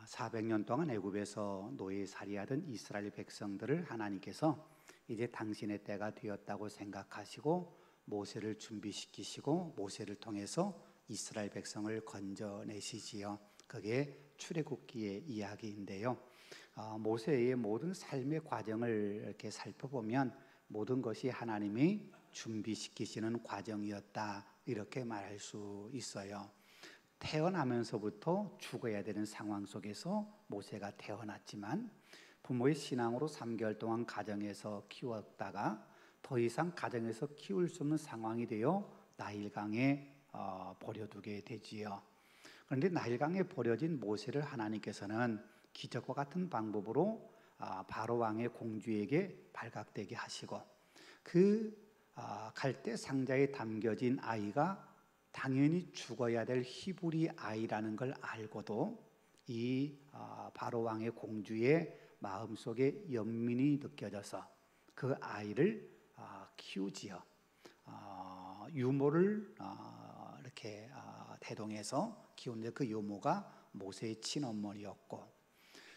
400년 동안 애굽에서 노예살이하던 이스라엘 백성들을 하나님께서 이제 당신의 때가 되었다고 생각하시고 모세를 준비시키시고 모세를 통해서 이스라엘 백성을 건져내시지요. 그게 출애굽기의 이야기인데요. 모세의 모든 삶의 과정을 이렇게 살펴보면 모든 것이 하나님이 준비시키시는 과정이었다, 이렇게 말할 수 있어요. 태어나면서부터 죽어야 되는 상황 속에서 모세가 태어났지만 부모의 신앙으로 3개월 동안 가정에서 키웠다가 더 이상 가정에서 키울 수 없는 상황이 되어 나일강에 버려두게 되지요. 그런데 나일강에 버려진 모세를 하나님께서는 기적과 같은 방법으로 바로 왕의 공주에게 발각되게 하시고 그 갈대 상자에 담겨진 아이가 당연히 죽어야 될 히브리 아이라는 걸 알고도 이 바로 왕의 공주의 마음속에 연민이 느껴져서 그 아이를 키우지요. 유모를 이렇게 대동해서 키우는데 그 유모가 모세의 친어머니였고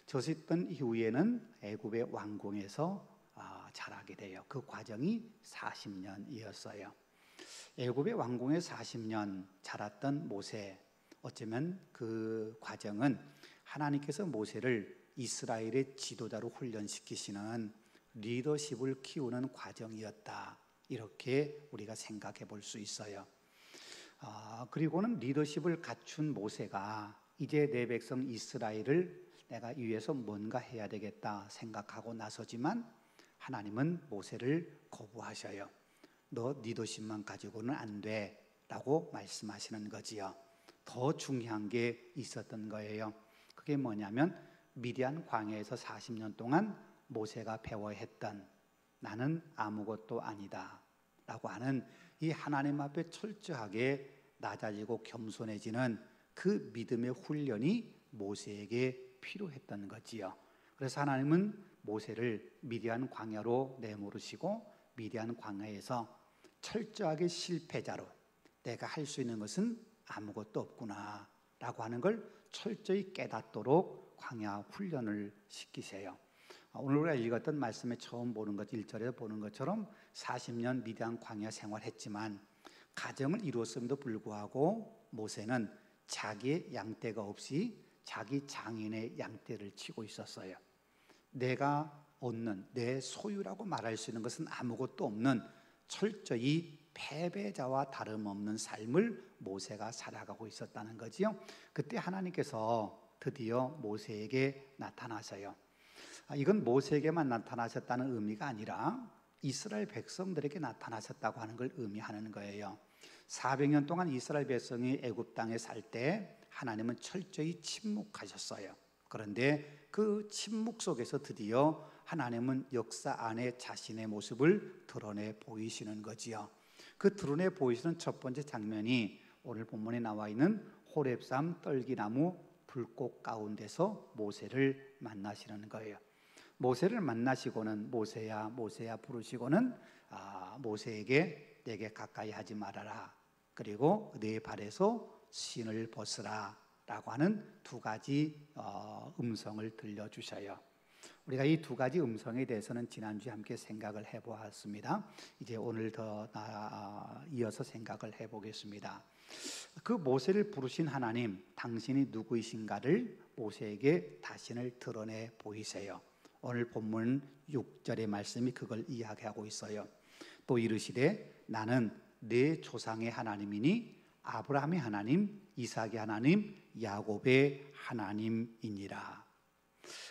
저짓던 이후에는 애굽의 왕궁에서 자라게 돼요. 그 과정이 40년이었어요. 애굽의 왕궁에 40년 자랐던 모세, 어쩌면 그 과정은 하나님께서 모세를 이스라엘의 지도자로 훈련시키시는 리더십을 키우는 과정이었다, 이렇게 우리가 생각해 볼 수 있어요. 그리고는 리더십을 갖춘 모세가 이제 내 백성 이스라엘을 내가 위해서 뭔가 해야 되겠다 생각하고 나서지만 하나님은 모세를 거부하셔요. 너 리더십만 가지고는 안 돼 라고 말씀하시는 거지요. 더 중요한 게 있었던 거예요. 그게 뭐냐면 미디안 광야에서 40년 동안 모세가 배워했던 나는 아무것도 아니다 라고 하는 이 하나님 앞에 철저하게 낮아지고 겸손해지는 그 믿음의 훈련이 모세에게 필요했던 거지요. 그래서 하나님은 모세를 미디안 광야로 내모르시고 미디안 광야에서 철저하게 실패자로 내가 할 수 있는 것은 아무것도 없구나 라고 하는 걸 철저히 깨닫도록 광야 훈련을 시키세요. 오늘 우리가 읽었던 말씀에 처음 보는 것 1절에서 보는 것처럼 40년 미디안 광야 생활했지만 가정을 이루었음에도 불구하고 모세는 자기의 양떼가 없이 자기 장인의 양떼를 치고 있었어요. 내가 얻는 내 소유라고 말할 수 있는 것은 아무것도 없는 철저히 패배자와 다름없는 삶을 모세가 살아가고 있었다는 거지요. 그때 하나님께서 드디어 모세에게 나타나셔요. 이건 모세에게만 나타나셨다는 의미가 아니라 이스라엘 백성들에게 나타나셨다고 하는 걸 의미하는 거예요. 400년 동안 이스라엘 백성이 애굽 땅에 살 때 하나님은 철저히 침묵하셨어요. 그런데 그 침묵 속에서 드디어 하나님은 역사 안에 자신의 모습을 드러내 보이시는 거지요. 그 드러내 보이시는 첫 번째 장면이 오늘 본문에 나와 있는 호렙산 떨기나무 불꽃 가운데서 모세를 만나시는 거예요. 모세를 만나시고는 모세야 모세야 부르시고는 모세에게 내게 가까이 하지 말아라, 그리고 네 발에서 신을 벗으라 라고 하는 두 가지 음성을 들려주셔요. 우리가 이 두 가지 음성에 대해서는 지난주에 함께 생각을 해보았습니다. 이제 오늘 더 이어서 생각을 해보겠습니다. 그 모세를 부르신 하나님, 당신이 누구이신가를 모세에게 자신을 드러내 보이세요. 오늘 본문 6절의 말씀이 그걸 이야기하고 있어요. 또 이르시되 나는 내 조상의 하나님이니 아브라함의 하나님, 이삭의 하나님, 야곱의 하나님이니라.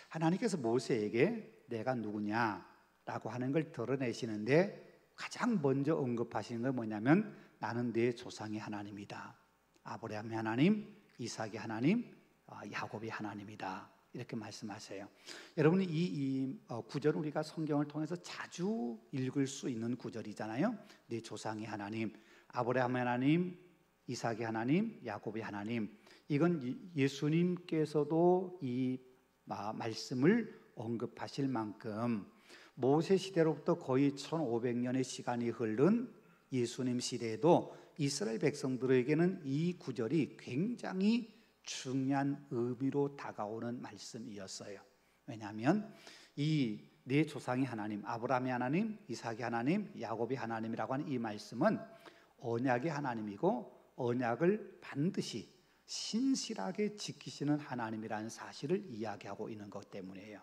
하나님께서 모세에게 내가 누구냐라고 하는 걸 드러내시는데 가장 먼저 언급하시는 건 뭐냐면 나는 내 조상의 하나님이다. 아브라함의 하나님, 이삭의 하나님, 야곱의 하나님이다. 이렇게 말씀하세요. 여러분 이 구절은 우리가 성경을 통해서 자주 읽을 수 있는 구절이잖아요. 내 조상의 하나님, 아브라함의 하나님, 이삭의 하나님, 야곱의 하나님. 이건 예수님께서도 이 말씀을 언급하실 만큼 모세 시대로부터 거의 1500년의 시간이 흐른 예수님 시대에도 이스라엘 백성들에게는 이 구절이 굉장히 중요한 의미로 다가오는 말씀이었어요. 왜냐하면 이 네 조상의 하나님, 아브라함의 하나님, 이삭의 하나님, 야곱의 하나님이라고 하는 이 말씀은 언약의 하나님이고 언약을 반드시 신실하게 지키시는 하나님이라는 사실을 이야기하고 있는 것 때문이에요.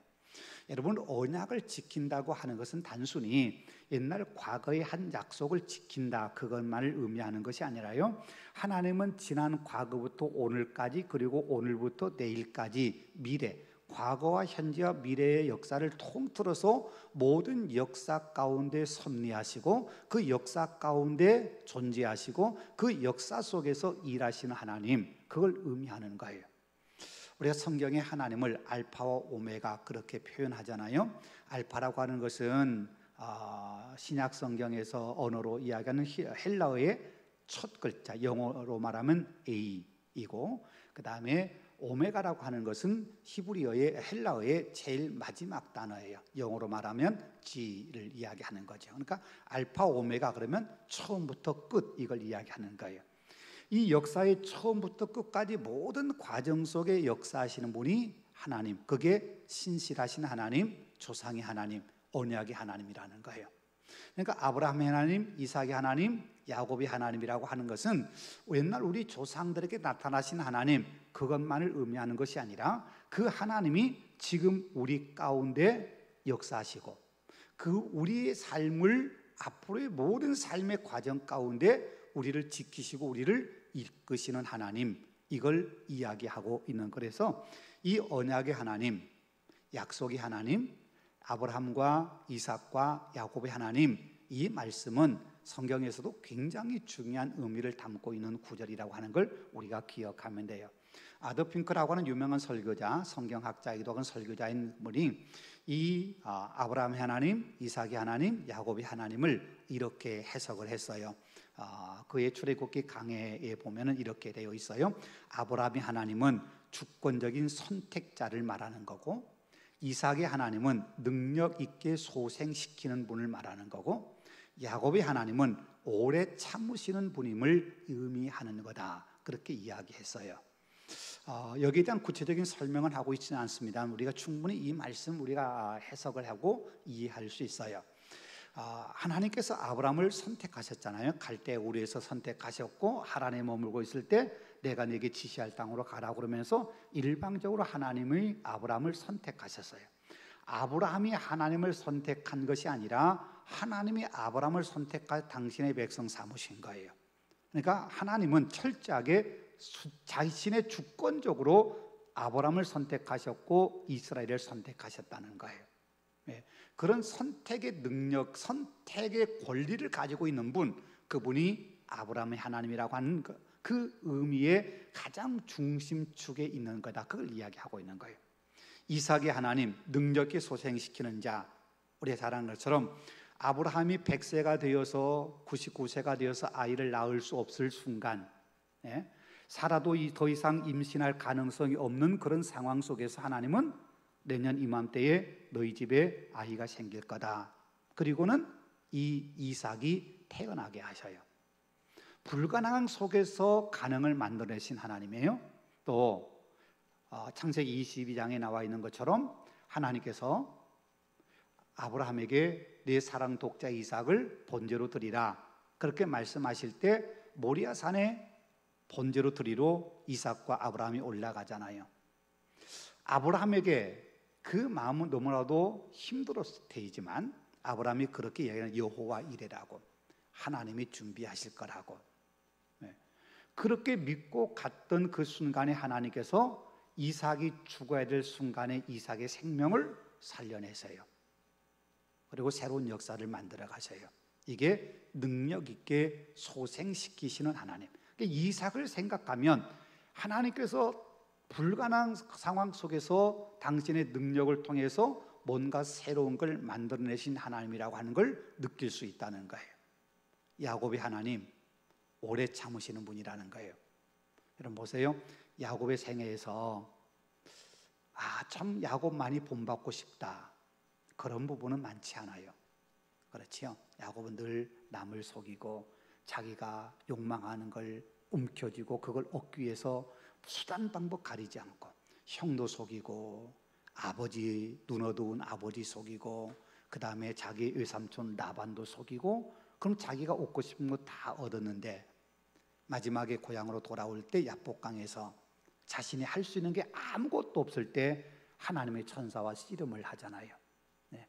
여러분, 언약을 지킨다고 하는 것은 단순히 옛날 과거의 한 약속을 지킨다 그것만을 의미하는 것이 아니라요, 하나님은 지난 과거부터 오늘까지, 그리고 오늘부터 내일까지 미래, 과거와 현재와 미래의 역사를 통틀어서 모든 역사 가운데 섭리하시고 그 역사 가운데 존재하시고 그 역사 속에서 일하시는 하나님, 그걸 의미하는 거예요. 우리가 성경에 하나님을 알파와 오메가 그렇게 표현하잖아요. 알파라고 하는 것은 신약 성경에서 언어로 이야기하는 헬라어의 첫 글자, 영어로 말하면 A이고, 그 다음에 오메가라고 하는 것은 히브리어의 헬라어의 제일 마지막 단어예요. 영어로 말하면 G를 이야기하는 거죠. 그러니까 알파 오메가 그러면 처음부터 끝, 이걸 이야기하는 거예요. 이 역사의 처음부터 끝까지 모든 과정 속에 역사하시는 분이 하나님, 그게 신실하신 하나님, 조상의 하나님, 언약의 하나님이라는 거예요. 그러니까 아브라함의 하나님, 이삭의 하나님, 야곱의 하나님이라고 하는 것은 옛날 우리 조상들에게 나타나신 하나님, 그것만을 의미하는 것이 아니라 그 하나님이 지금 우리 가운데 역사하시고 그 우리의 삶을, 앞으로의 모든 삶의 과정 가운데 우리를 지키시고 우리를 이끄시는 하나님, 이걸 이야기하고 있는. 그래서 이 언약의 하나님, 약속의 하나님, 아브라함과 이삭과 야곱의 하나님, 이 말씀은 성경에서도 굉장히 중요한 의미를 담고 있는 구절이라고 하는 걸 우리가 기억하면 돼요. 아더 핑크라고 하는 유명한 설교자, 성경학자이기도 한 설교자인 분이 이 아브라함의 하나님, 이삭의 하나님, 야곱의 하나님을 이렇게 해석을 했어요. 그의 출애굽기 강해에 보면은 이렇게 되어 있어요. 아브라함의 하나님은 주권적인 선택자를 말하는 거고, 이삭의 하나님은 능력 있게 소생시키는 분을 말하는 거고, 야곱의 하나님은 오래 참으시는 분임을 의미하는 거다, 그렇게 이야기했어요. 여기에 대한 구체적인 설명은 하고 있지는 않습니다. 우리가 충분히 이 말씀 우리가 해석을 하고 이해할 수 있어요. 하나님께서 아브라함을 선택하셨잖아요. 갈대 우르에서 선택하셨고 하란에 머물고 있을 때 내가 네게 지시할 땅으로 가라고 그러면서 일방적으로 하나님이 아브라함을 선택하셨어요. 아브라함이 하나님을 선택한 것이 아니라 하나님이 아브라함을 선택할 당신의 백성 삼으신 거예요. 그러니까 하나님은 철저하게 자신의 주권적으로 아브라함을 선택하셨고 이스라엘을 선택하셨다는 거예요. 그런 선택의 능력, 선택의 권리를 가지고 있는 분, 그분이 아브라함의 하나님이라고 하는 그 의미의 가장 중심축에 있는 거다, 그걸 이야기하고 있는 거예요. 이삭의 하나님, 능력 있게 소생시키는 자, 우리 잘 아는 것처럼 아브라함이 100세가 되어서 99세가 되어서 아이를 낳을 수 없을 순간, 살아도 더 이상 임신할 가능성이 없는 그런 상황 속에서 하나님은 내년 이맘때에 너희 집에 아이가 생길 거다, 그리고는 이 이삭이 태어나게 하셔요. 불가능한 속에서 가능을 만들어내신 하나님이에요. 또 창세기 22장에 나와 있는 것처럼 하나님께서 아브라함에게 네 사랑 독자 이삭을 번제로 드리라, 그렇게 말씀하실 때 모리아 산에 번제로 드리러 이삭과 아브라함이 올라가잖아요. 아브라함에게 그 마음은 너무나도 힘들었을 테이지만 아브라함이 그렇게 이야기하는, 여호와 이레라고, 하나님이 준비하실 거라고. 그렇게 믿고 갔던 그 순간에 하나님께서 이삭이 죽어야 될 순간에 이삭의 생명을 살려내세요. 그리고 새로운 역사를 만들어 가셔요. 이게 능력 있게 소생시키시는 하나님. 이삭을 생각하면 하나님께서 불가능한 상황 속에서 당신의 능력을 통해서 뭔가 새로운 걸 만들어내신 하나님이라고 하는 걸 느낄 수 있다는 거예요. 야곱의 하나님, 오래 참으시는 분이라는 거예요. 여러분 보세요. 야곱의 생애에서 참 야곱 많이 본받고 싶다, 그런 부분은 많지 않아요. 그렇지요? 야곱은 늘 남을 속이고 자기가 욕망하는 걸 움켜쥐고 그걸 얻기 위해서 수단 방법 가리지 않고 형도 속이고 아버지, 눈 어두운 아버지 속이고 그 다음에 자기 외삼촌 라반도 속이고, 그럼 자기가 얻고 싶은 거 다 얻었는데 마지막에 고향으로 돌아올 때 야복강에서 자신이 할 수 있는 게 아무것도 없을 때 하나님의 천사와 씨름을 하잖아요. 네.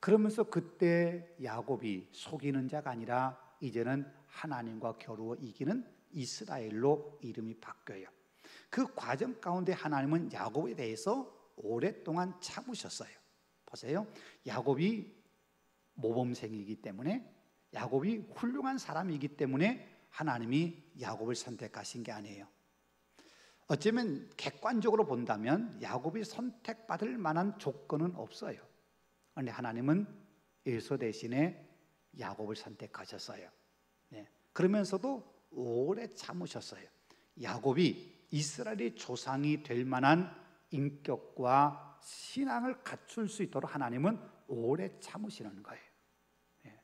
그러면서 그때 야곱이 속이는 자가 아니라 이제는 하나님과 겨루어 이기는 이스라엘로 이름이 바뀌어요. 그 과정 가운데 하나님은 야곱에 대해서 오랫동안 참으셨어요. 보세요. 야곱이 모범생이기 때문에, 야곱이 훌륭한 사람이기 때문에 하나님이 야곱을 선택하신 게 아니에요. 어쩌면 객관적으로 본다면 야곱이 선택받을 만한 조건은 없어요. 그런데 하나님은 에서 대신에 야곱을 선택하셨어요. 네. 그러면서도 오래 참으셨어요. 야곱이 이스라엘의 조상이 될 만한 인격과 신앙을 갖출 수 있도록 하나님은 오래 참으시는 거예요. 네.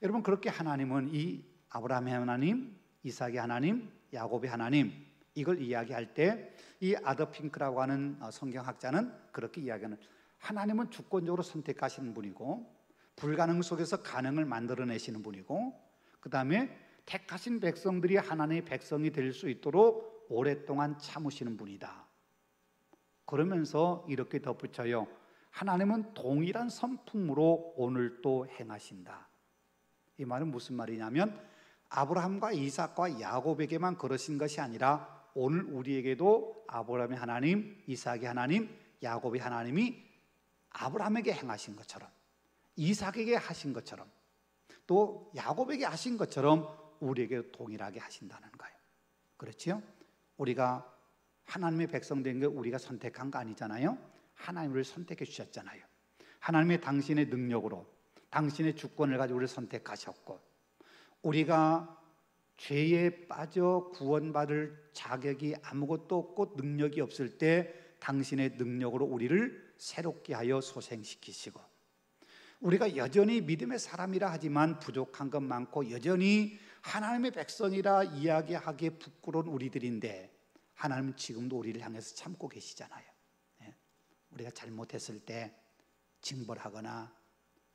여러분, 그렇게 하나님은 이 아브라함의 하나님, 이삭의 하나님, 야곱의 하나님, 이걸 이야기할 때 이 아더 핑크라고 하는 성경학자는 그렇게 이야기하는, 하나님은 주권적으로 선택하시는 분이고 불가능 속에서 가능을 만들어내시는 분이고, 그 다음에 택하신 백성들이 하나님의 백성이 될 수 있도록 오랫동안 참으시는 분이다. 그러면서 이렇게 덧붙여요. 하나님은 동일한 선풍으로 오늘도 행하신다. 이 말은 무슨 말이냐면 아브라함과 이삭과 야곱에게만 그러신 것이 아니라 오늘 우리에게도 아브라함의 하나님, 이삭의 하나님, 야곱의 하나님이 아브라함에게 행하신 것처럼, 이삭에게 하신 것처럼, 또 야곱에게 하신 것처럼 우리에게 동일하게 하신다는 거예요. 그렇지요? 우리가 하나님의 백성 된 게 우리가 선택한 거 아니잖아요. 하나님을 선택해 주셨잖아요. 하나님의 당신의 능력으로 당신의 주권을 가지고 우리를 선택하셨고, 우리가 죄에 빠져 구원받을 자격이 아무것도 없고 능력이 없을 때 당신의 능력으로 우리를 새롭게 하여 소생시키시고, 우리가 여전히 믿음의 사람이라 하지만 부족한 것 많고 여전히 하나님의 백성이라 이야기하기에 부끄러운 우리들인데 하나님은 지금도 우리를 향해서 참고 계시잖아요. 우리가 잘못했을 때 징벌하거나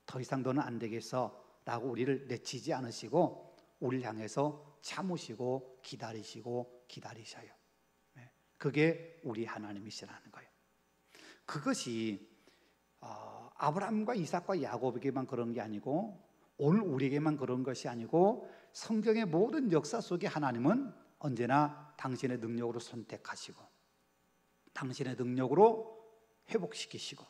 더 이상 너는 안 되겠어 라고 우리를 내치지 않으시고 우리를 향해서 참으시고 기다리셔요. 그게 우리 하나님이시라는 거예요. 그것이 아브라함과 이삭과 야곱에게만 그런 게 아니고 오늘 우리에게만 그런 것이 아니고 성경의 모든 역사 속에 하나님은 언제나 당신의 능력으로 선택하시고 당신의 능력으로 회복시키시고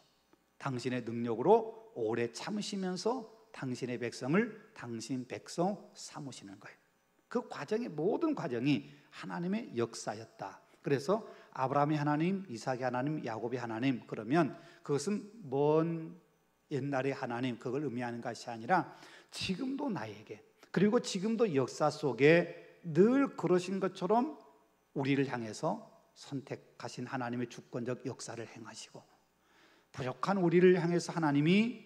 당신의 능력으로 오래 참으시면서 당신의 백성을 당신 백성 삼으시는 거예요. 그 과정의 모든 과정이 하나님의 역사였다. 그래서 아브라함의 하나님, 이삭의 하나님, 야곱의 하나님, 그러면 그것은 먼 옛날의 하나님, 그걸 의미하는 것이 아니라 지금도 나에게, 그리고 지금도 역사 속에 늘 그러신 것처럼 우리를 향해서 선택하신 하나님의 주권적 역사를 행하시고 부족한 우리를 향해서 하나님이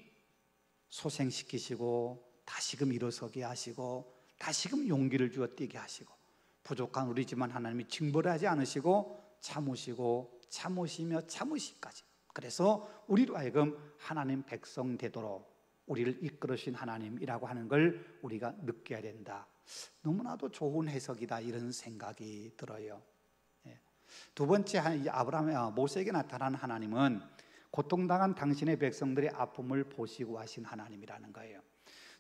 소생시키시고 다시금 일어서게 하시고 다시금 용기를 주어 뛰게 하시고 부족한 우리지만 하나님이 징벌하지 않으시고 참으시며 참으시까지, 그래서 우리로 하여금 하나님 백성 되도록 우리를 이끌으신 하나님이라고 하는 걸 우리가 느껴야 된다. 너무나도 좋은 해석이다 이런 생각이 들어요. 두 번째, 아브라함 모세에게 나타난 하나님은 고통당한 당신의 백성들의 아픔을 보시고 하신 하나님이라는 거예요.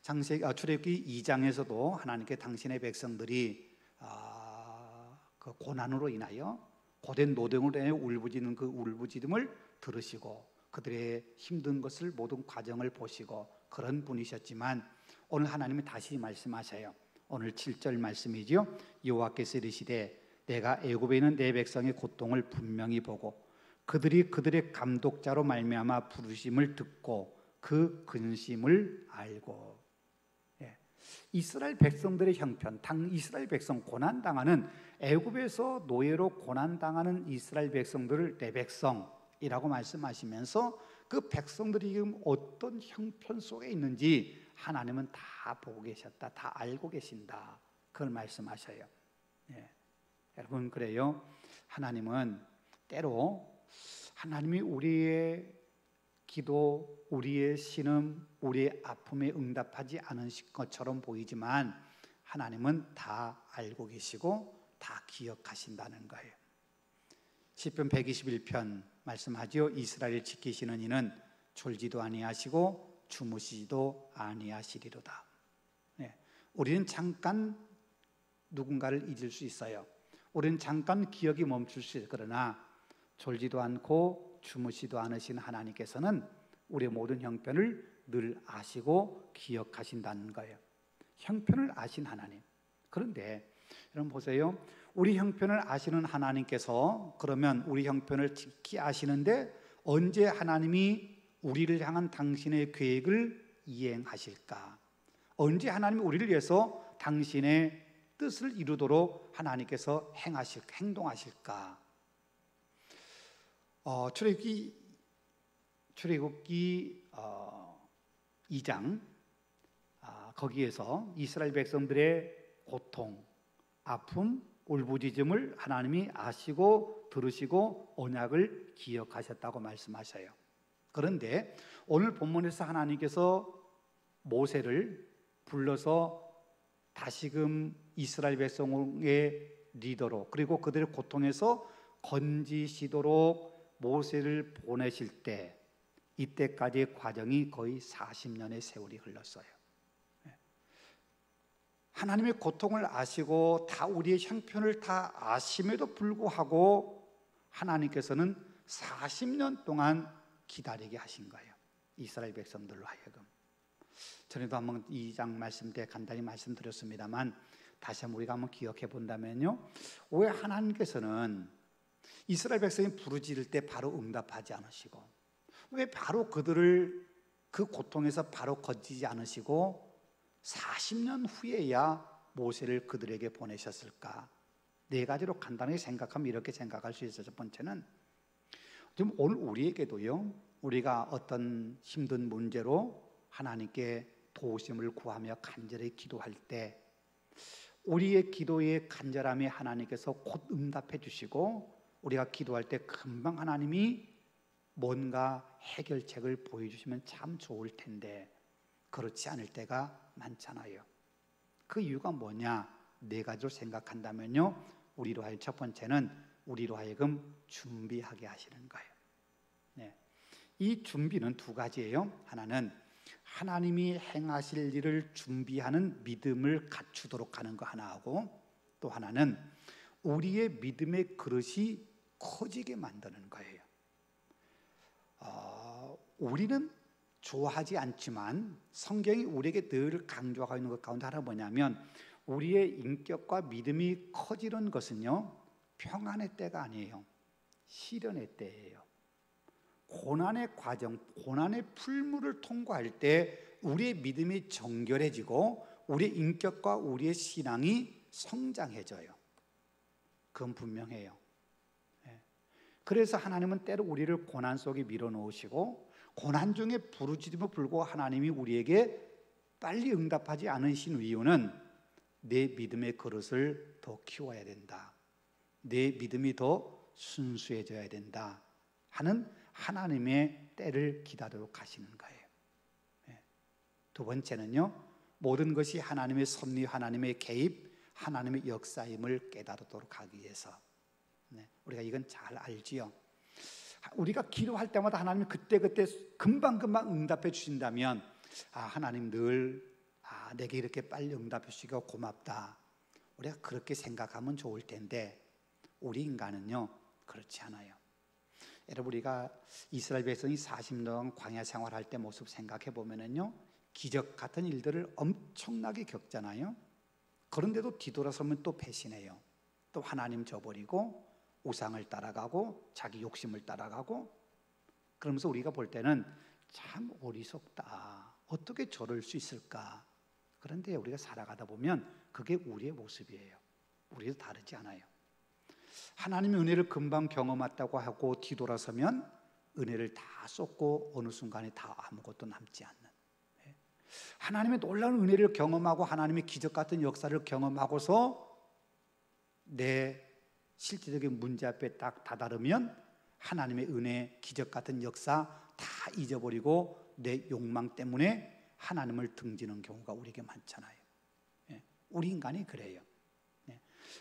출애굽기 2장에서도 하나님께 당신의 백성들이 그 고난으로 인하여 고된 노동으로 인해 울부짖는 그 울부짖음을 들으시고 그들의 힘든 것을 모든 과정을 보시고 그런 분이셨지만 오늘 하나님이 다시 말씀하셔요. 오늘 7절 말씀이지요. 여호와께서 이르시되 내가 애굽에 있는 내 백성의 고통을 분명히 보고 그들이 그들의 감독자로 말미암아 부르심을 듣고 그 근심을 알고. 이스라엘 백성들의 형편, 이스라엘 백성 고난당하는, 애굽에서 노예로 고난당하는 이스라엘 백성들을 내 백성이라고 말씀하시면서 그 백성들이 지금 어떤 형편 속에 있는지 하나님은 다 보고 계셨다, 다 알고 계신다, 그걸 말씀하셔요. 여러분, 그래요. 하나님은 때로 하나님이 우리의 기도, 우리의 신음, 우리의 아픔에 응답하지 않으실 것처럼 보이지만 하나님은 다 알고 계시고 다 기억하신다는 거예요. 시편 121편 말씀하죠. 이스라엘 지키시는 이는 졸지도 아니하시고 주무시지도 아니하시리로다. 네. 우리는 잠깐 누군가를 잊을 수 있어요. 우리는 잠깐 기억이 멈출 수 있어요. 그러나 졸지도 않고 주무시도 않으신 하나님께서는 우리의 모든 형편을 늘 아시고 기억하신다는 거예요. 형편을 아신 하나님. 그런데 여러분 보세요. 우리 형편을 아시는 하나님께서 그러면 우리 형편을 지키 아시는데 언제 하나님이 우리를 향한 당신의 계획을 이행하실까? 언제 하나님이 우리를 위해서 당신의 뜻을 이루도록 하나님께서 행동하실까? 출애굽기 2장 거기에서 이스라엘 백성들의 고통, 아픔, 울부짖음을 하나님이 아시고 들으시고 언약을 기억하셨다고 말씀하셔요. 그런데 오늘 본문에서 하나님께서 모세를 불러서 다시금 이스라엘 백성의 리더로 그리고 그들의 고통에서 건지시도록 모세를 보내실 때 이때까지의 과정이 거의 40년의 세월이 흘렀어요. 하나님의 고통을 아시고 다 우리의 형편을 다 아심에도 불구하고 하나님께서는 40년 동안 기다리게 하신 거예요. 이스라엘 백성들로 하여금. 전에도 한번 2장 말씀 때 간단히 말씀드렸습니다만 다시 한번 우리가 한번 기억해 본다면요, 왜 하나님께서는 이스라엘 백성이 부르짖을 때 바로 응답하지 않으시고 왜 바로 그들을 그 고통에서 바로 건지지 않으시고 40년 후에야 모세를 그들에게 보내셨을까? 네 가지로 간단하게 생각하면 이렇게 생각할 수 있어요. 첫 번째는 지금 오늘 우리에게도요, 우리가 어떤 힘든 문제로 하나님께 도우심을 구하며 간절히 기도할 때 우리의 기도의 간절함에 하나님께서 곧 응답해 주시고 우리가 기도할 때 금방 하나님이 뭔가 해결책을 보여주시면 참 좋을 텐데 그렇지 않을 때가 많잖아요. 그 이유가 뭐냐? 네 가지로 생각한다면요, 우리로 하여금 첫 번째는 우리로 하여금 준비하게 하시는 거예요. 네. 이 준비는 두 가지예요. 하나는 하나님이 행하실 일을 준비하는 믿음을 갖추도록 하는 거 하나하고 또 하나는 우리의 믿음의 그릇이 커지게 만드는 거예요. 우리는 좋아하지 않지만 성경이 우리에게 늘 강조하고 있는 것 가운데 하나가 뭐냐면 우리의 인격과 믿음이 커지는 것은요, 평안의 때가 아니에요. 시련의 때예요. 고난의 과정, 고난의 풀무를 통과할 때 우리의 믿음이 정결해지고 우리의 인격과 우리의 신앙이 성장해져요. 그건 분명해요. 그래서 하나님은 때로 우리를 고난 속에 밀어넣으시고 고난 중에 부르짖음을 불고 하나님이 우리에게 빨리 응답하지 않으신 이유는 내 믿음의 그릇을 더 키워야 된다, 내 믿음이 더 순수해져야 된다 하는 하나님의 때를 기다리도록 하시는 거예요. 두 번째는요, 모든 것이 하나님의 섭리, 하나님의 개입, 하나님의 역사임을 깨달도록 하기 위해서. 우리가 이건 잘 알지요. 우리가 기도할 때마다 하나님이 그때그때 금방금방 응답해 주신다면 하나님 늘 내게 이렇게 빨리 응답해 주시고 고맙다, 우리가 그렇게 생각하면 좋을 텐데 우리 인간은요 그렇지 않아요. 여러분, 우리가 이스라엘 백성이 40년 광야 생활할 때 모습 생각해 보면은요, 기적 같은 일들을 엄청나게 겪잖아요. 그런데도 뒤돌아서면 또 배신해요. 또 하나님 저버리고 우상을 따라가고 자기 욕심을 따라가고, 그러면서 우리가 볼 때는 참 어리석다, 어떻게 저럴 수 있을까? 그런데 우리가 살아가다 보면 그게 우리의 모습이에요. 우리도 다르지 않아요. 하나님의 은혜를 금방 경험했다고 하고 뒤돌아서면 은혜를 다 쏟고 어느 순간에 다 아무것도 남지 않는, 하나님의 놀라운 은혜를 경험하고 하나님의 기적 같은 역사를 경험하고서 내 실제적인 문제 앞에 딱 다다르면 하나님의 은혜, 기적 같은 역사 다 잊어버리고 내 욕망 때문에 하나님을 등지는 경우가 우리에게 많잖아요. 우리 인간이 그래요.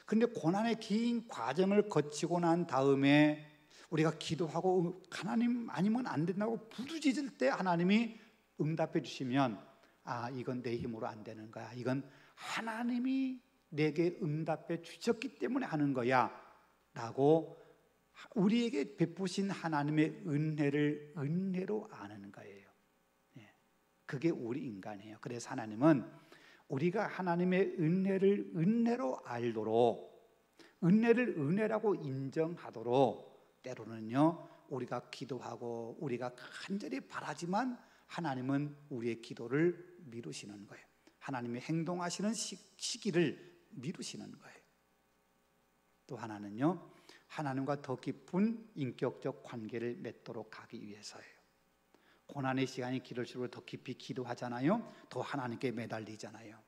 그런데 고난의 긴 과정을 거치고 난 다음에 우리가 기도하고 하나님 아니면 안 된다고 부르짖을 때 하나님이 응답해 주시면 이건 내 힘으로 안 되는 거야. 이건 하나님이 내게 응답해 주셨기 때문에 하는 거야 라고 우리에게 베푸신 하나님의 은혜를 은혜로 아는 거예요. 그게 우리 인간이에요. 그래서 하나님은 우리가 하나님의 은혜를 은혜로 알도록, 은혜를 은혜라고 인정하도록 때로는요 우리가 기도하고 우리가 간절히 바라지만 하나님은 우리의 기도를 미루시는 거예요. 하나님이 행동하시는 시기를 미루시는 거예요. 또 하나는요 하나님과 더 깊은 인격적 관계를 맺도록 가기 위해서예요. 고난의 시간이 길을수록 더 깊이 기도하잖아요. 더 하나님께 매달리잖아요.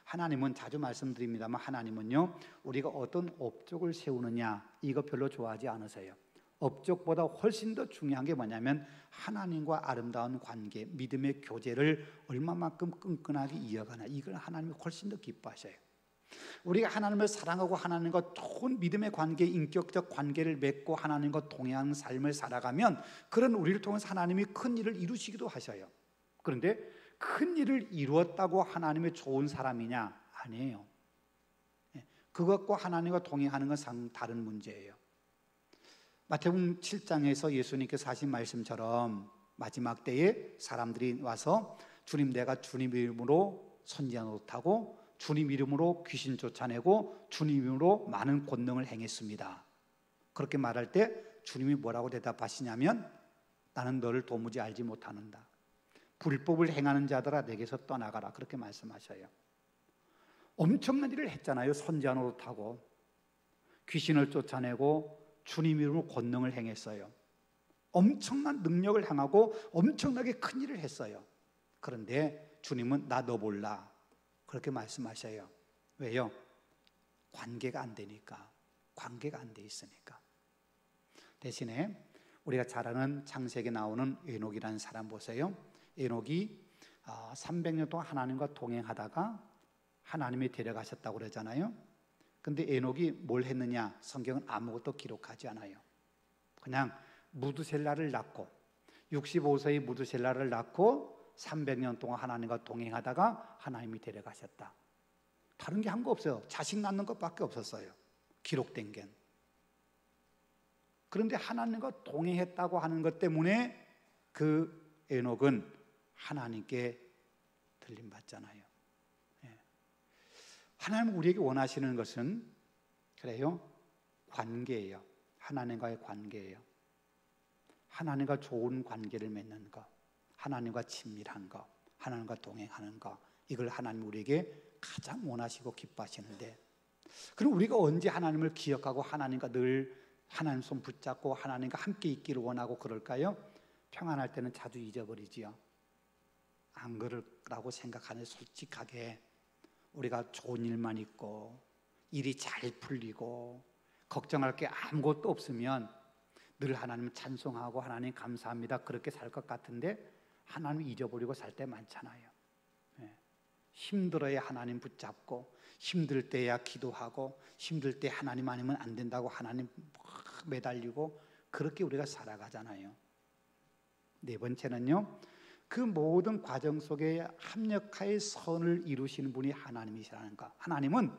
하나님은 자주 말씀드립니다만 하나님은요 우리가 어떤 업적을 세우느냐 이거 별로 좋아하지 않으세요. 업적보다 훨씬 더 중요한 게 뭐냐면 하나님과 아름다운 관계, 믿음의 교제를 얼마만큼 끈끈하게 이어가나, 이걸 하나님이 훨씬 더 기뻐하셔요. 우리가 하나님을 사랑하고 하나님과 좋은 믿음의 관계, 인격적 관계를 맺고 하나님과 동행하는 삶을 살아가면 그런 우리를 통해서 하나님이 큰 일을 이루시기도 하셔요. 그런데 큰 일을 이루었다고 하나님의 좋은 사람이냐? 아니에요. 그것과 하나님과 동행하는 건 다른 문제예요. 마태복음 7장에서 예수님께서 하신 말씀처럼 마지막 때에 사람들이 와서 주님, 내가 주님 이름으로 선지자 노릇하고 주님 이름으로 귀신 쫓아내고 주님 이름으로 많은 권능을 행했습니다. 그렇게 말할 때 주님이 뭐라고 대답하시냐면 나는 너를 도무지 알지 못하는다. 불법을 행하는 자들아 내게서 떠나가라. 그렇게 말씀하셔요. 엄청난 일을 했잖아요. 선지자 노릇하고 귀신을 쫓아내고 주님 이름으로 권능을 행했어요. 엄청난 능력을 행하고 엄청나게 큰 일을 했어요. 그런데 주님은 나 너 몰라. 그렇게 말씀하셔요. 왜요? 관계가 안 되니까. 관계가 안 돼 있으니까. 대신에 우리가 잘 아는 창세기에 나오는 에녹이라는 사람 보세요. 에녹이 300년 동안 하나님과 동행하다가 하나님이 데려가셨다고 그러잖아요. 근데 에녹이 뭘 했느냐? 성경은 아무것도 기록하지 않아요. 그냥 무두셀라를 낳고 65세의 무두셀라를 낳고 300년 동안 하나님과 동행하다가 하나님이 데려가셨다. 다른 게 한 거 없어요. 자식 낳는 것밖에 없었어요. 기록된 게. 그런데 하나님과 동행했다고 하는 것 때문에 그 에녹은 하나님께 들림받잖아요. 하나님 우리에게 원하시는 것은 그래요, 관계예요. 하나님과의 관계예요. 하나님과 좋은 관계를 맺는 것, 하나님과 친밀한 것, 하나님과 동행하는 것, 이걸 하나님 우리에게 가장 원하시고 기뻐하시는데, 그럼 우리가 언제 하나님을 기억하고 하나님과 늘 하나님 손 붙잡고 하나님과 함께 있기를 원하고 그럴까요? 평안할 때는 자주 잊어버리지요. 안 그럴라고 생각하는, 솔직하게 우리가 좋은 일만 있고 일이 잘 풀리고 걱정할 게 아무것도 없으면 늘 하나님 찬송하고 하나님 감사합니다 그렇게 살 것 같은데 하나님 잊어버리고 살 때 많잖아요. 힘들어야 하나님 붙잡고 힘들 때야 기도하고 힘들 때 하나님 아니면 안 된다고 하나님 매달리고 그렇게 우리가 살아가잖아요. 네 번째는요, 그 모든 과정 속에 합력하여 선을 이루시는 분이 하나님이시라는 것. 하나님은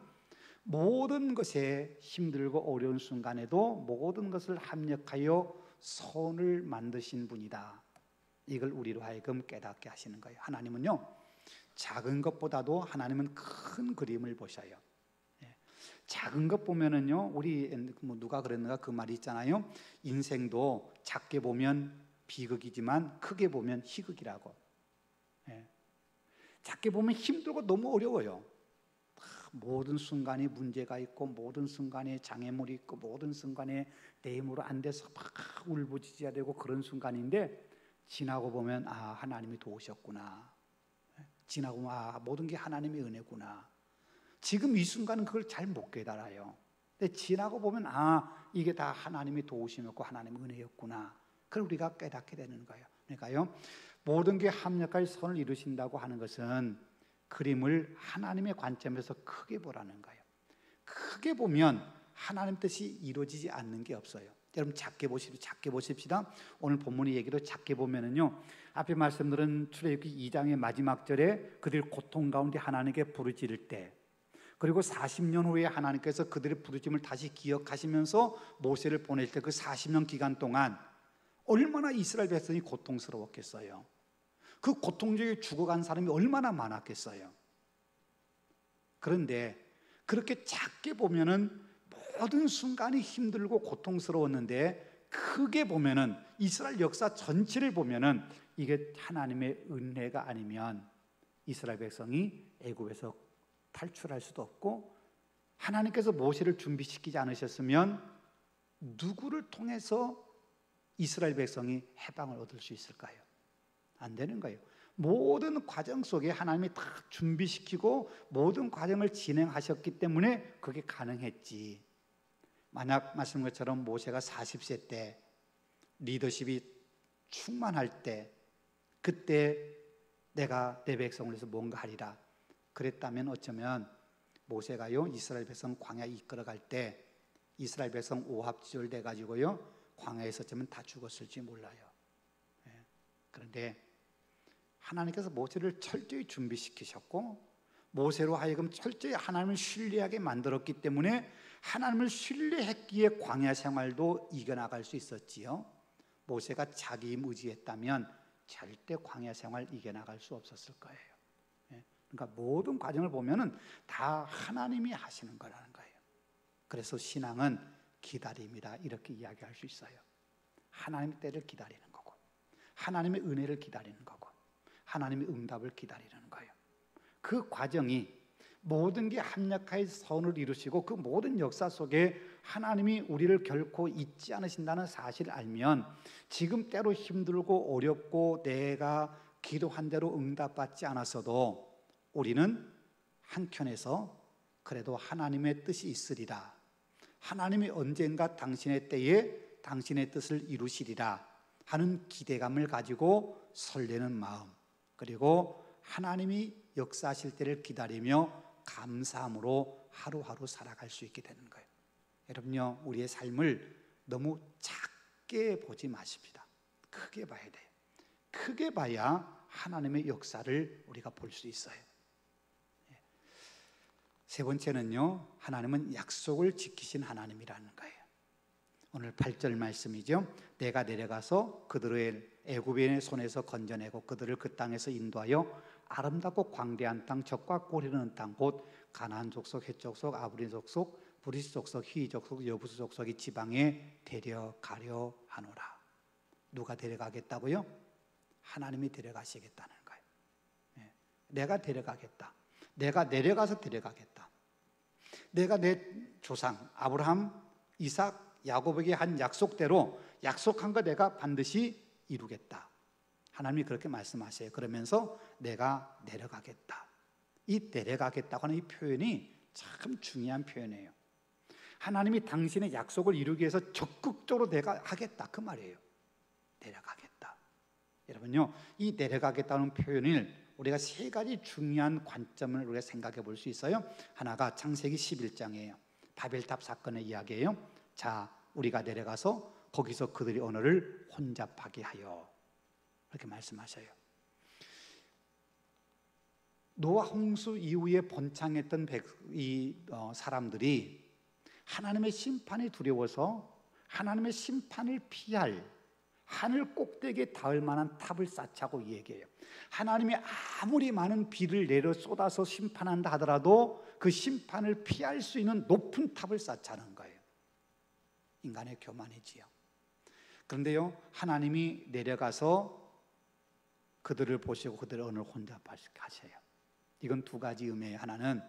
모든 것에 힘들고 어려운 순간에도 모든 것을 합력하여 선을 만드신 분이다. 이걸 우리로 하여금 깨닫게 하시는 거예요. 하나님은요, 작은 것보다도 하나님은 큰 그림을 보셔요. 작은 것 보면은요, 우리 누가 그랬는가 그 말이 있잖아요. 인생도 작게 보면 비극이지만 크게 보면 희극이라고. 작게 보면 힘들고 너무 어려워요. 모든 순간에 문제가 있고 모든 순간에 장애물이 있고 모든 순간에 내 힘으로 안 돼서 막 울부짖어야 되고 그런 순간인데 지나고 보면 하나님이 도우셨구나. 지나고 보면 모든 게 하나님의 은혜구나. 지금 이 순간은 그걸 잘 못 깨달아요. 근데 지나고 보면 이게 다 하나님의 도우심이었고 하나님의 은혜였구나. 그걸 우리가 깨닫게 되는 거예요. 그러니까요, 모든 게 합력하여 선을 이루신다고 하는 것은 그림을 하나님의 관점에서 크게 보라는 거예요. 크게 보면 하나님 뜻이 이루어지지 않는 게 없어요. 여러분 작게 보십시다. 오늘 본문의 얘기도 작게 보면은요, 앞에 말씀드린 출애굽기 2장의 마지막 절에 그들 고통 가운데 하나님께 부르짖을 때, 그리고 40년 후에 하나님께서 그들의 부르짖음을 다시 기억하시면서 모세를 보낼 때 그 40년 기간 동안 얼마나 이스라엘 백성이 고통스러웠겠어요. 그 고통 중에 죽어간 사람이 얼마나 많았겠어요. 그런데 그렇게 작게 보면은 모든 순간이 힘들고 고통스러웠는데, 크게 보면은 이스라엘 역사 전체를 보면은 이게 하나님의 은혜가 아니면 이스라엘 백성이 애굽에서 탈출할 수도 없고, 하나님께서 모세를 준비시키지 않으셨으면 누구를 통해서 이스라엘 백성이 해방을 얻을 수 있을까요? 안 되는 거예요. 모든 과정 속에 하나님이 다 준비시키고 모든 과정을 진행하셨기 때문에 그게 가능했지. 만약 말씀한 것처럼 모세가 40세 때 리더십이 충만할 때, 그때 내가 내 백성을 위해서 뭔가 하리라 그랬다면, 어쩌면 모세가요 이스라엘 백성 광야 이끌어갈 때 이스라엘 백성 오합지졸 돼가지고요 광야에서 어쩌면 다 죽었을지 몰라요. 그런데 하나님께서 모세를 철저히 준비시키셨고, 모세로 하여금 철저히 하나님을 신뢰하게 만들었기 때문에 하나님을 신뢰했기에 광야 생활도 이겨나갈 수 있었지요. 모세가 자기 힘 의지했다면 절대 광야 생활 이겨나갈 수 없었을 거예요. 그러니까 모든 과정을 보면은 다 하나님이 하시는 거라는 거예요. 그래서 신앙은 기다림이다, 이렇게 이야기할 수 있어요. 하나님의 때를 기다리는 거고, 하나님의 은혜를 기다리는 거고, 하나님의 응답을 기다리는 거예요. 그 과정이 모든 게 합력하여 선을 이루시고 그 모든 역사 속에 하나님이 우리를 결코 잊지 않으신다는 사실을 알면, 지금 때로 힘들고 어렵고 내가 기도한 대로 응답받지 않았어도 우리는 한켠에서 그래도 하나님의 뜻이 있으리라, 하나님이 언젠가 당신의 때에 당신의 뜻을 이루시리라 하는 기대감을 가지고 설레는 마음, 그리고 하나님이 역사하실 때를 기다리며 감사함으로 하루하루 살아갈 수 있게 되는 거예요. 여러분요, 우리의 삶을 너무 작게 보지 마십시다. 크게 봐야 돼요. 크게 봐야 하나님의 역사를 우리가 볼 수 있어요. 세 번째는요, 하나님은 약속을 지키신 하나님이라는 거예요. 오늘 8절 말씀이죠. 내가 내려가서 그들을 애굽인의 손에서 건져내고 그들을 그 땅에서 인도하여 아름답고 광대한 땅, 젖과 꿀 흐르는 땅, 곧 가나안 족속, 헷 족속, 아브리 족속, 브리스 족속, 히 족속, 여부스 족속의 지방에 데려가려 하노라. 누가 데려가겠다고요? 하나님이 데려가시겠다는 거예요. 내가 데려가겠다. 내가 내려가서 데려가겠다. 내가 내 조상 아브라함, 이삭, 야곱에게 한 약속대로 약속한 거 내가 반드시 이루겠다. 하나님이 그렇게 말씀하세요. 그러면서 내가 내려가겠다. 이 내려가겠다고 하는 이 표현이 참 중요한 표현이에요. 하나님이 당신의 약속을 이루기 위해서 적극적으로 내가 하겠다, 그 말이에요. 내려가겠다. 여러분요, 이 내려가겠다는 표현을 우리가 세 가지 중요한 관점을 우리가 생각해 볼 수 있어요. 하나가 창세기 11장이에요. 바벨탑 사건의 이야기예요. 자, 우리가 내려가서 거기서 그들의 언어를 혼잡하게 하여, 그렇게 말씀하셔요. 노아 홍수 이후에 번창했던 사람들이 하나님의 심판이 두려워서 하나님의 심판을 피할 하늘 꼭대기에 닿을 만한 탑을 쌓자고 얘기해요. 하나님이 아무리 많은 비를 내려 쏟아서 심판한다 하더라도 그 심판을 피할 수 있는 높은 탑을 쌓자는 거예요. 인간의 교만이지요. 그런데요, 하나님이 내려가서 그들을 보시고 그들의 언어를 혼잡하셔요. 이건 두 가지 의미예요. 하나는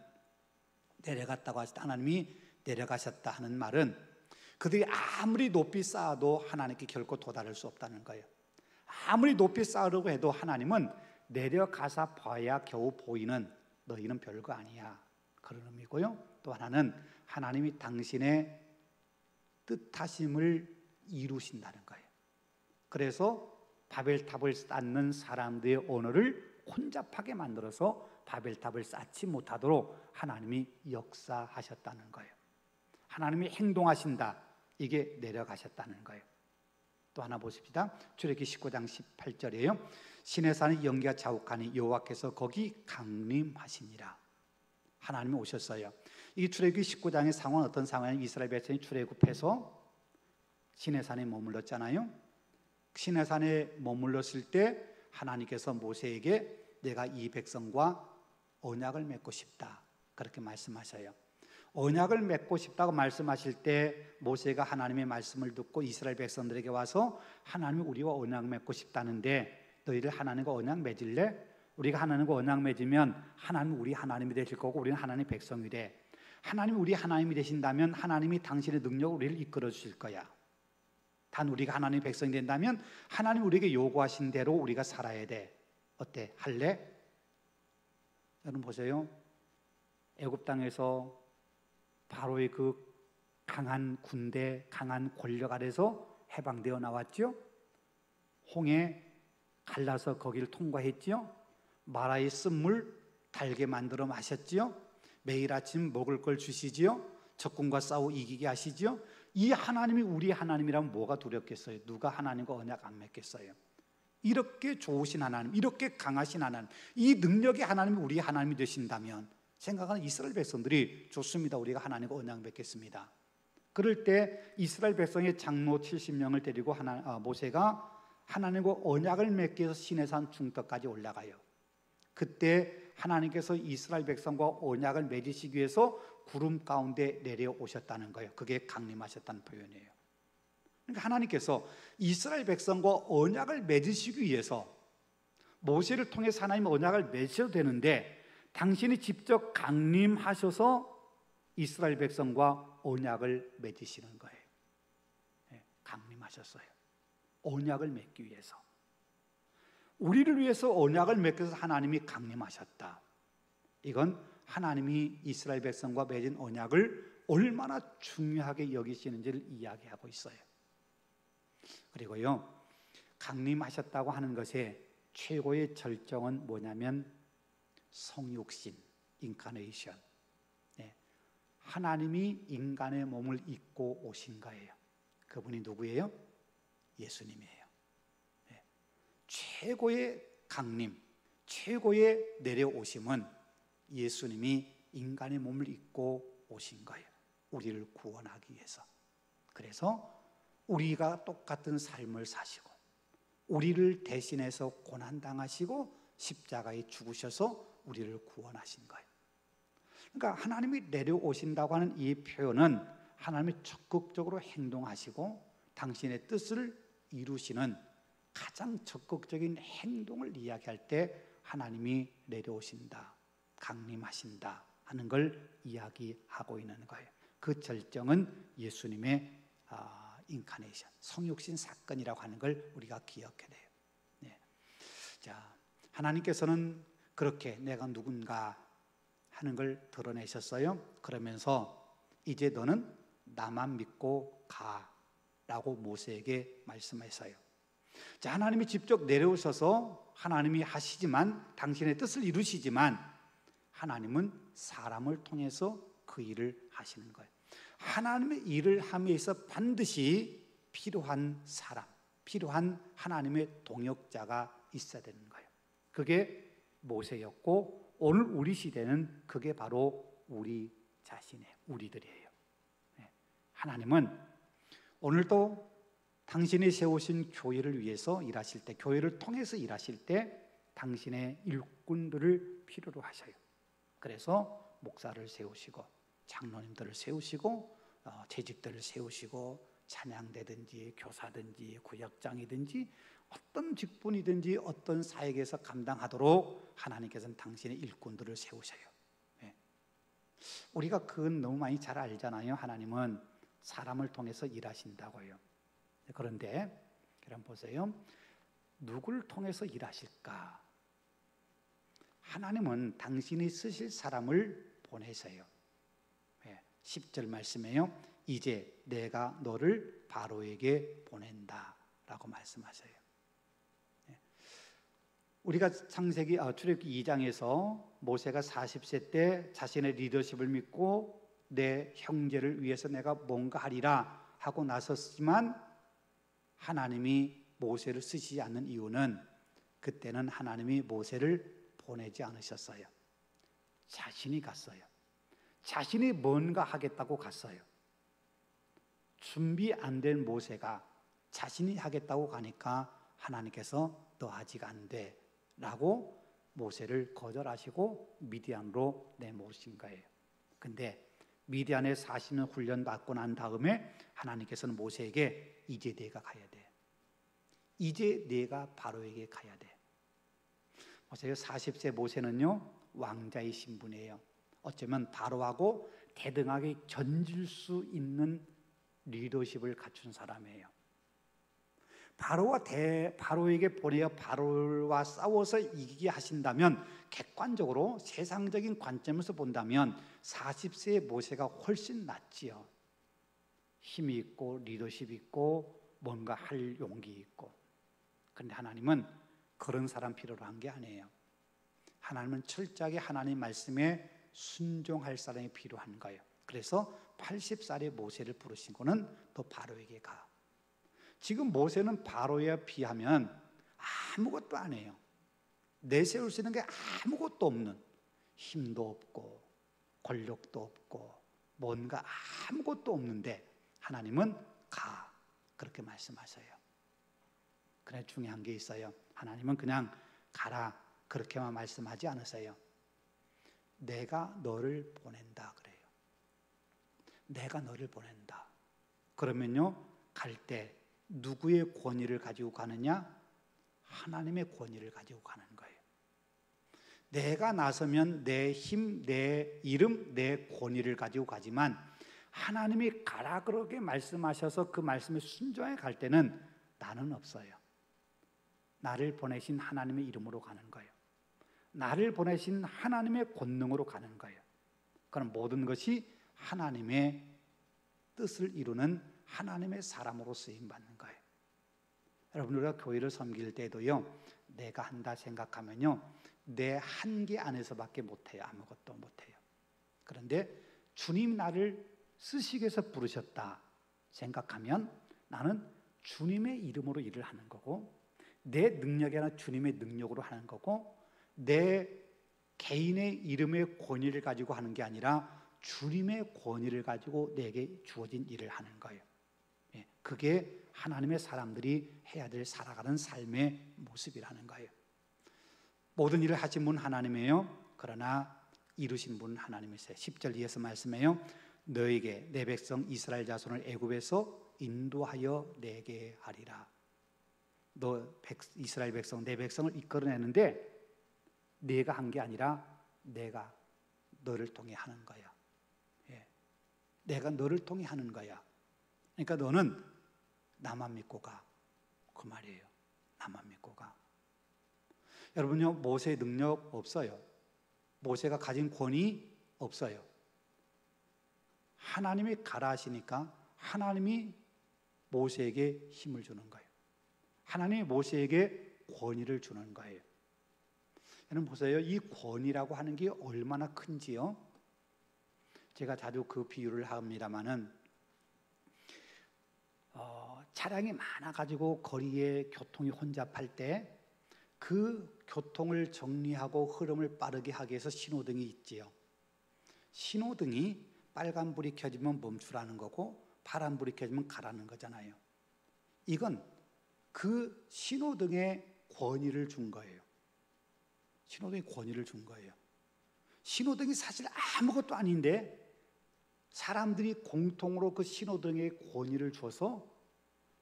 내려갔다고 하실 때, 하나님이 내려가셨다 하는 말은 그들이 아무리 높이 쌓아도 하나님께 결코 도달할 수 없다는 거예요. 아무리 높이 쌓으려고 해도 하나님은 내려가서 봐야 겨우 보이는 너희는 별거 아니야, 그런 의미고요. 또 하나는 하나님이 당신의 뜻하심을 이루신다는 거예요. 그래서 바벨탑을 쌓는 사람들의 언어를 혼잡하게 만들어서 바벨탑을 쌓지 못하도록 하나님이 역사하셨다는 거예요. 하나님이 행동하신다, 이게 내려가셨다는 거예요. 또 하나 보십시다. 출애굽기 19장 18절이에요. 시내산의 연기가 자욱하니 여호와께서 거기 강림하시니라. 하나님이 오셨어요. 이 출애굽기 19장의 상황은 어떤 상황이냐면 이스라엘 백성이 출애굽해서 시내산에 머물렀잖아요. 시내산에 머물렀을 때 하나님께서 모세에게 내가 이 백성과 언약을 맺고 싶다, 그렇게 말씀하셔요. 언약을 맺고 싶다고 말씀하실 때 모세가 하나님의 말씀을 듣고 이스라엘 백성들에게 와서 하나님이 우리와 언약 맺고 싶다는데 너희들 하나님과 언약 맺을래? 우리가 하나님과 언약 맺으면 하나님은 우리 하나님이 되실 거고 우리는 하나님의 백성이 돼. 하나님이 우리 하나님이 되신다면 하나님이 당신의 능력으로 우리를 이끌어 주실 거야. 단 우리가 하나님의 백성이 된다면 하나님 우리에게 요구하신 대로 우리가 살아야 돼. 어때? 할래? 여러분 보세요. 애굽 땅에서 바로의 그 강한 군대, 강한 권력 아래서 해방되어 나왔죠. 홍해 갈라서 거기를 통과했죠. 마라의 쓴물 달게 만들어 마셨지요. 매일 아침 먹을 걸 주시지요. 적군과 싸워 이기게 하시지요. 이 하나님이 우리 하나님이라면 뭐가 두렵겠어요? 누가 하나님과 언약 안 맺겠어요? 이렇게 좋으신 하나님, 이렇게 강하신 하나님, 이 능력의 하나님이 우리 하나님이 되신다면 생각하는 이스라엘 백성들이 좋습니다. 우리가 하나님과 언약 맺겠습니다. 그럴 때 이스라엘 백성의 장로 70명을 데리고 모세가 하나님과 언약을 맺기 위해서 시내산 중턱까지 올라가요. 그때 하나님께서 이스라엘 백성과 언약을 맺으시기 위해서 구름 가운데 내려오셨다는 거예요. 그게 강림하셨다는 표현이에요. 그러니까 하나님께서 이스라엘 백성과 언약을 맺으시기 위해서 모세를 통해서 하나님 언약을 맺으셔도 되는데 당신이 직접 강림하셔서 이스라엘 백성과 언약을 맺으시는 거예요. 강림하셨어요. 언약을 맺기 위해서. 우리를 위해서 언약을 맺기 위해서 하나님이 강림하셨다. 이건 하나님이 이스라엘 백성과 맺은 언약을 얼마나 중요하게 여기시는지를 이야기하고 있어요. 그리고요, 강림하셨다고 하는 것의 최고의 절정은 뭐냐면 성육신, 인카네이션. 하나님이 인간의 몸을 입고 오신 거예요. 그분이 누구예요? 예수님이에요. 최고의 강림, 최고의 내려오심은 예수님이 인간의 몸을 입고 오신 거예요. 우리를 구원하기 위해서. 그래서 우리가 똑같은 삶을 사시고 우리를 대신해서 고난당하시고 십자가에 죽으셔서 우리를 구원하신 거예요. 그러니까 하나님이 내려오신다고 하는 이 표현은 하나님이 적극적으로 행동하시고 당신의 뜻을 이루시는 가장 적극적인 행동을 이야기할 때 하나님이 내려오신다, 강림하신다 하는 걸 이야기하고 있는 거예요. 그 절정은 예수님의 인카네이션, 성육신 사건이라고 하는 걸 우리가 기억해야 돼요. 자, 하나님께서는 그렇게 내가 누군가 하는 걸 드러내셨어요. 그러면서 이제 너는 나만 믿고 가라고 모세에게 말씀하셨어요. 자, 하나님이 직접 내려오셔서 하나님이 하시지만 당신의 뜻을 이루시지만 하나님은 사람을 통해서 그 일을 하시는 거예요. 하나님의 일을 함에서 반드시 필요한 사람, 필요한 하나님의 동역자가 있어야 되는 거예요. 그게 모세였고 오늘 우리 시대는 그게 바로 우리 자신의 우리들이에요. 하나님은 오늘도 당신이 세우신 교회를 위해서 일하실 때, 교회를 통해서 일하실 때 당신의 일꾼들을 필요로 하셔요. 그래서 목사를 세우시고 장로님들을 세우시고 재직들을 세우시고 찬양대든지 교사든지 구역장이든지 어떤 직분이든지 어떤 사역에서 감당하도록 하나님께서는 당신의 일꾼들을 세우셔요. 우리가 그건 너무 많이 잘 알잖아요. 하나님은 사람을 통해서 일하신다고요. 그런데 여러분 보세요. 누구를 통해서 일하실까? 하나님은 당신이 쓰실 사람을 보내세요. 10절 말씀에요. 이제 내가 너를 바로에게 보낸다 라고 말씀하셔요. 우리가 출애굽기 2장에서 모세가 40세 때 자신의 리더십을 믿고 내 형제를 위해서 내가 뭔가 하리라 하고 나섰지만 하나님이 모세를 쓰시지 않는 이유는 그때는 하나님이 모세를 보내지 않으셨어요. 자신이 갔어요. 자신이 뭔가 하겠다고 갔어요. 준비 안 된 모세가 자신이 하겠다고 가니까 하나님께서 너 아직 안 돼 라고 모세를 거절하시고 미디안으로 내모신 거예요. 근데 미디안에 40년 훈련 받고 난 다음에 하나님께서는 모세에게 이제 내가 가야 돼. 이제 내가 바로에게 가야 돼. 보세요. 40세 모세는요 왕자의 신분이에요. 어쩌면 바로하고 대등하게 견질 수 있는 리더십을 갖춘 사람이에요. 바로에게 보내어 바로와 싸워서 이기게 하신다면 객관적으로 세상적인 관점에서 본다면 40세의 모세가 훨씬 낫지요. 힘이 있고 리더십이 있고 뭔가 할 용기 있고. 그런데 하나님은 그런 사람 필요로 한 게 아니에요. 하나님은 철저하게 하나님 말씀에 순종할 사람이 필요한 거예요. 그래서 80살의 모세를 부르신 거는 또 바로에게 가. 지금 모세는 바로에 비하면 아무것도 안 해요. 내세울 수 있는 게 아무것도 없는, 힘도 없고 권력도 없고 뭔가 아무것도 없는데 하나님은 가 그렇게 말씀하셔요. 그런데 중요한 게 있어요. 하나님은 그냥 가라 그렇게만 말씀하지 않으세요. 내가 너를 보낸다 그래요. 내가 너를 보낸다. 그러면요 갈 때 누구의 권위를 가지고 가느냐? 하나님의 권위를 가지고 가는 거예요. 내가 나서면 내 힘, 내 이름, 내 권위를 가지고 가지만 하나님이 가라 그렇게 말씀하셔서 그 말씀에 순종해 갈 때는 나는 없어요. 나를 보내신 하나님의 이름으로 가는 거예요. 나를 보내신 하나님의 권능으로 가는 거예요. 그럼 모든 것이 하나님의 뜻을 이루는 하나님의 사람으로 쓰임받는 거예요. 여러분 우리가 교회를 섬길 때도요 내가 한다 생각하면요 내 한계 안에서밖에 못해요. 아무것도 못해요. 그런데 주님 나를 쓰시기 위해서 부르셨다 생각하면 나는 주님의 이름으로 일을 하는 거고 내 능력이 아니라 주님의 능력으로 하는 거고 내 개인의 이름의 권위를 가지고 하는 게 아니라 주님의 권위를 가지고 내게 주어진 일을 하는 거예요. 그게 하나님의 사람들이 해야 될 살아가는 삶의 모습이라는 거예요. 모든 일을 하신 분 하나님이에요. 그러나 이루신 분은 하나님이세요. 10절 이어서 말씀해요. 너에게 내 백성 이스라엘 자손을 애굽에서 인도하여 내게 하리라. 이스라엘 백성 내 백성을 이끌어내는데 네가 한 게 아니라 내가 너를 통해 하는 거야. 내가 너를 통해 하는 거야. 그러니까 너는 나만 믿고 가. 그 말이에요. 나만 믿고 가. 여러분요 모세의 능력 없어요. 모세가 가진 권위 없어요. 하나님이 가라 하시니까 하나님이 모세에게 힘을 주는 거예요. 하나님이 모세에게 권위를 주는 거예요. 여러분 보세요. 이 권위라고 하는 게 얼마나 큰지요. 제가 자주 그 비유를 합니다마는 차량이 많아가지고 거리에 교통이 혼잡할 때 그 교통을 정리하고 흐름을 빠르게 하기 위해서 신호등이 있지요. 신호등이 빨간불이 켜지면 멈추라는 거고 파란불이 켜지면 가라는 거잖아요. 이건 그 신호등의 권위를 준 거예요. 신호등의 권위를 준 거예요. 신호등이 사실 아무것도 아닌데 사람들이 공통으로 그 신호등의 권위를 줘서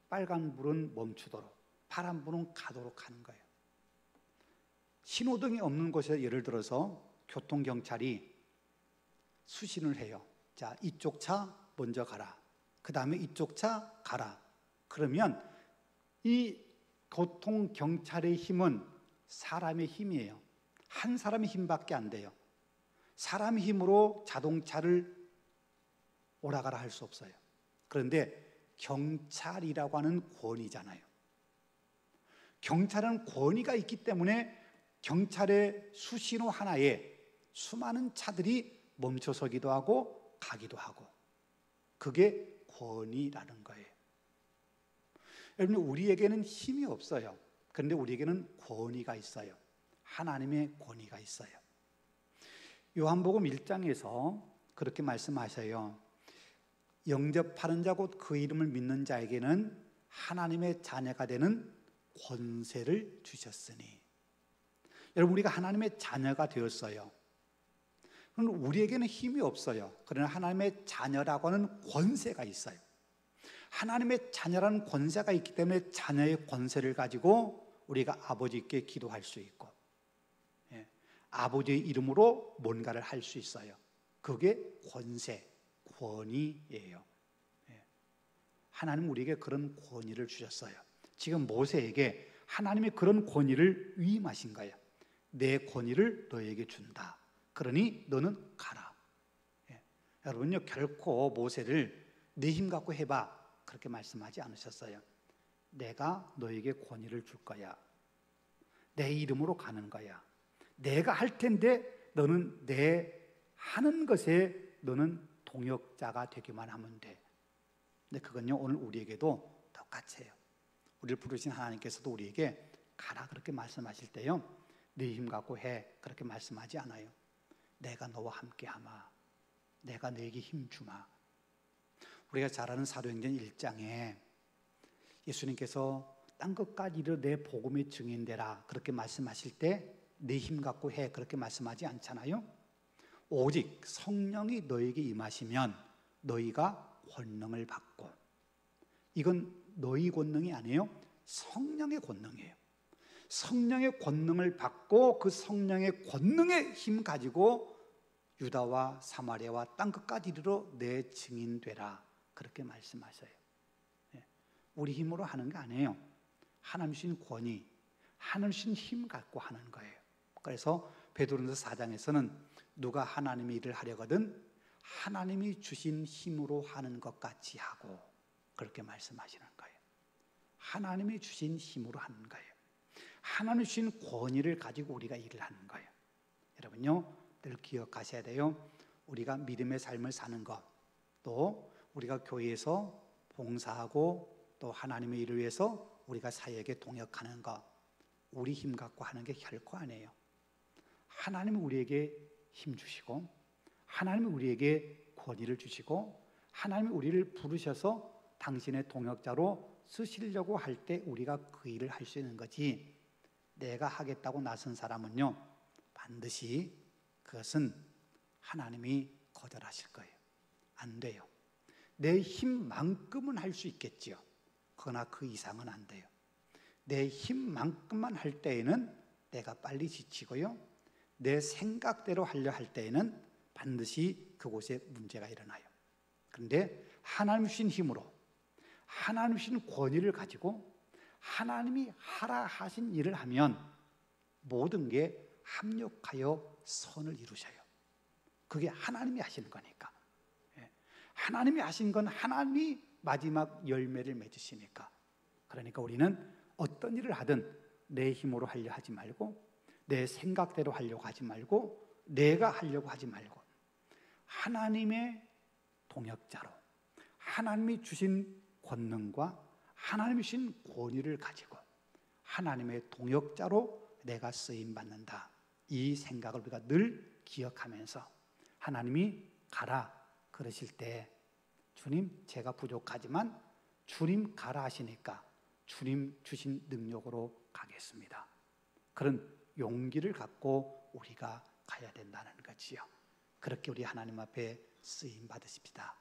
빨간불은 멈추도록 파란불은 가도록 하는 거예요. 신호등이 없는 곳에 예를 들어서 교통경찰이 수신을 해요. 자, 이쪽 차 먼저 가라. 그 다음에 이쪽 차 가라. 그러면 이 교통경찰의 힘은 사람의 힘이에요. 한 사람의 힘밖에 안 돼요. 사람의 힘으로 자동차를 오라가라 할 수 없어요. 그런데 경찰이라고 하는 권위잖아요. 경찰은 권위가 있기 때문에 경찰의 수신호 하나에 수많은 차들이 멈춰서기도 하고 가기도 하고, 그게 권위라는 거예요. 여러분, 우리에게는 힘이 없어요. 그런데 우리에게는 권위가 있어요. 하나님의 권위가 있어요. 요한복음 1장에서 그렇게 말씀하셔요. 영접하는 자 곧 그 이름을 믿는 자에게는 하나님의 자녀가 되는 권세를 주셨으니. 여러분, 우리가 하나님의 자녀가 되었어요. 그럼 우리에게는 힘이 없어요. 그러나 하나님의 자녀라고 하는 권세가 있어요. 하나님의 자녀라는 권세가 있기 때문에 자녀의 권세를 가지고 우리가 아버지께 기도할 수 있고, 아버지의 이름으로 뭔가를 할 수 있어요. 그게 권세, 권위예요. 하나님 우리에게 그런 권위를 주셨어요. 지금 모세에게 하나님이 그런 권위를 위임하신 거예요. 내 권위를 너에게 준다. 그러니 너는 가라. 여러분요, 결코 모세를 내 힘 갖고 해봐 그렇게 말씀하지 않으셨어요. 내가 너에게 권위를 줄 거야. 내 이름으로 가는 거야. 내가 할 텐데 너는 내 하는 것에 너는 동역자가 되기만 하면 돼. 근데 그건요, 오늘 우리에게도 똑같이 해요. 우리를 부르신 하나님께서도 우리에게 가라 그렇게 말씀하실 때요, 네 힘 갖고 해 그렇게 말씀하지 않아요. 내가 너와 함께 하마. 내가 너에게 힘 주마. 우리가 잘 아는 사도행전 1장에 예수님께서 땅 끝까지 이르러 내 복음의 증인되라 그렇게 말씀하실 때 내 힘 갖고 해 그렇게 말씀하지 않잖아요. 오직 성령이 너에게 임하시면 너희가 권능을 받고, 이건 너희 권능이 아니에요. 성령의 권능이에요. 성령의 권능을 받고 그 성령의 권능의 힘 가지고 유다와 사마리아와 땅 끝까지 이르러 내 증인 되라 그렇게 말씀하셔요. 우리 힘으로 하는 게 아니에요. 하나님 주신 권위, 하나님 주신 힘 갖고 하는 거예요. 그래서 베드로전서 4장에서는 누가 하나님의 일을 하려거든 하나님이 주신 힘으로 하는 것 같이 하고 그렇게 말씀하시는 거예요. 하나님이 주신 힘으로 하는 거예요. 하나님 주신 권위를 가지고 우리가 일을 하는 거예요. 여러분요, 늘 기억하셔야 돼요. 우리가 믿음의 삶을 사는 것, 또 우리가 교회에서 봉사하고 또 하나님의 일을 위해서 우리가 사역에 동역하는 것, 우리 힘 갖고 하는 게 결코 아니에요. 하나님이 우리에게 힘 주시고, 하나님이 우리에게 권위를 주시고, 하나님이 우리를 부르셔서 당신의 동역자로 쓰시려고 할 때 우리가 그 일을 할 수 있는 거지, 내가 하겠다고 나선 사람은요, 반드시 그것은 하나님이 거절하실 거예요. 안 돼요. 내 힘만큼은 할 수 있겠지요. 그러나 그 이상은 안 돼요. 내 힘만큼만 할 때에는 내가 빨리 지치고요, 내 생각대로 하려 할 때에는 반드시 그곳에 문제가 일어나요. 그런데 하나님 주신 힘으로, 하나님 주신 권위를 가지고 하나님이 하라 하신 일을 하면 모든 게 합력하여 선을 이루셔요. 그게 하나님이 하시는 거니까. 하나님이 하신 건 하나님이 마지막 열매를 맺으시니까. 그러니까 우리는 어떤 일을 하든 내 힘으로 하려 하지 말고, 내 생각대로 하려고 하지 말고, 내가 하려고 하지 말고, 하나님의 동역자로 하나님이 주신 권능과 하나님이 주신 권위를 가지고 하나님의 동역자로 내가 쓰임받는다, 이 생각을 우리가 늘 기억하면서 하나님이 가라 그러실 때, 주님 제가 부족하지만 주님 가라 하시니까 주님 주신 능력으로 가겠습니다, 그런 용기를 갖고 우리가 가야 된다는 거지요. 그렇게 우리 하나님 앞에 쓰임 받으십시다.